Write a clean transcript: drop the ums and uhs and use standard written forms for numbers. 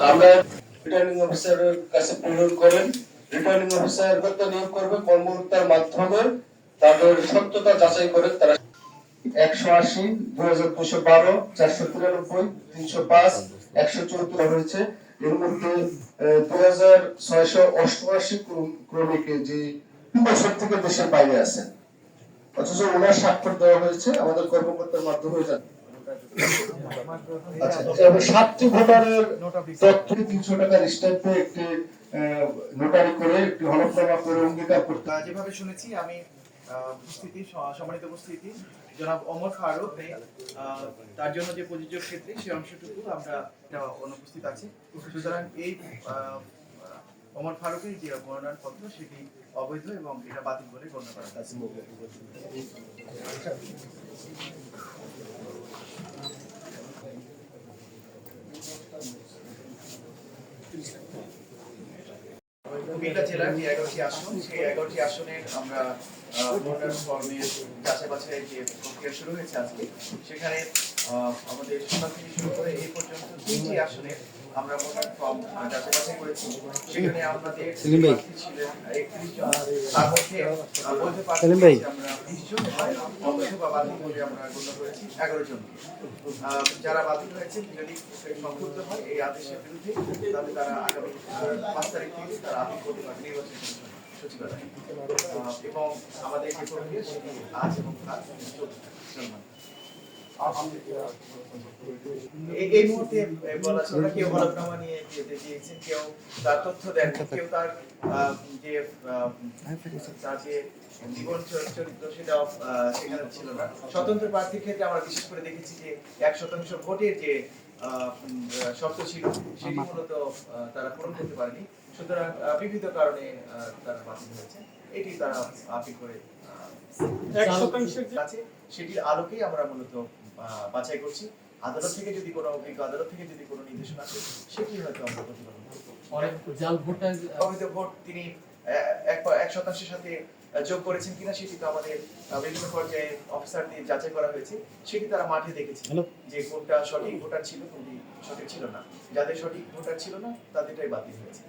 আমরা রিটার্নিং অফিসারের কাছে প্রেরণ করেন। রিটার্নিং অফিসার নিয়োগ করবে কর্মকর্তার মাধ্যমে তাদের সত্যতা যাচাই করে তারা 180, 2212, 493, 305, 174 হয়েছে। এর মধ্যে 2688 ক্রমিকে যে বছর থেকে দেশের বাইরে আছেন, অথচ ওনার স্বাক্ষর দেওয়া হয়েছে আমাদের কর্মকর্তার মাধ্যমে। আচ্ছা, 7টি ভোটারের তথ্য 300 টাকার স্ট্যাম্পে একটি নোটারি করে একটি হলফনামা করে অঙ্গীকার করতে। যেভাবে শুনেছি আমি উপস্থিতি সম্মানিত উপস্থিতি জনাব ওমর ফারুক তার জন্য যে প্রযোজ্য ক্ষেত্রে সেই অংশটুকু আমরা অনুপস্থিত আছি। সুতরাং এই ওমর ফারুকের যে মনোনয়ন পত্র সেটি অবৈধ এবং এটা বাতিল বলে গণ্য করা হয়েছে। কুমিল্লা জেলার যে 11টি আসন, সেই 11টি আসনের আমরা মনোনয়ন ফর্মের যাচাই বাছাইয়ের যে প্রক্রিয়া শুরু হয়েছে আজকে, সেখানে আমাদের সকাল থেকে শুরু করে এই পর্যন্ত 3টি আসনের আমরা মনোনয়ন ফর্ম যাচাই বাছাই করেছি। সেখানে আমাদের প্রার্থী ছিলেন 31 জন, তার মধ্যে বৈধ প্রার্থী আমরা 20 জন, অবৈধ বা বাতিল বলে আমরা গণ্য করেছি 11 জন। যারা বাতিল হয়েছে যদি সংযুক্ত হয় এই আদেশের বিরুদ্ধে, তাহলে তারা আগামী 5 তারিখ থেকে তারা আপিল করতে পারবে নির্বাচন সচিবালয়ে। এবং আমাদের যে প্রক্রিয়া সেটি আজ এবং কাল এই মুহূর্তে বলা চলে, কেউ হলফনামা নিয়ে দিয়েছেন, কেউ তার তথ্য দেন, কেউ তার যে জীবন চরিত্র সেটাও সেখানে ছিল না। স্বতন্ত্র প্রার্থীর ক্ষেত্রে আমরা বিশেষ করে দেখেছি যে 1% ভোটের যে শর্ত ছিল সেটি মূলত তারা পূরণ করতে পারেনি। সুতরাং বিভিন্ন কারণে তারা বাতিল হয়েছে। এটি তারা আপিল করে 1% আছে, সেটির আলোকেই আমরা মূলত বাছাই করছি। আদালত থেকে যদি কোনো অভিজ্ঞ আদালত থেকে যদি কোনো নির্দেশনা আসে সেটি হয়তো আমরা প্রতিপালন করব। অনেক জাল অবৈধ ভোট তিনি 1% সাথে যোগ করেছেন কিনা সেটি তো আমাদের বিভিন্ন পর্যায়ে অফিসার দিয়ে যাচাই করা হয়েছে। সেটি তারা মাঠে দেখেছে যে কোনটা সঠিক ভোটার ছিল, কোনটি সঠিক ছিল না। যাদের সঠিক ভোটার ছিল না তাদেরটাই বাতিল হয়েছে।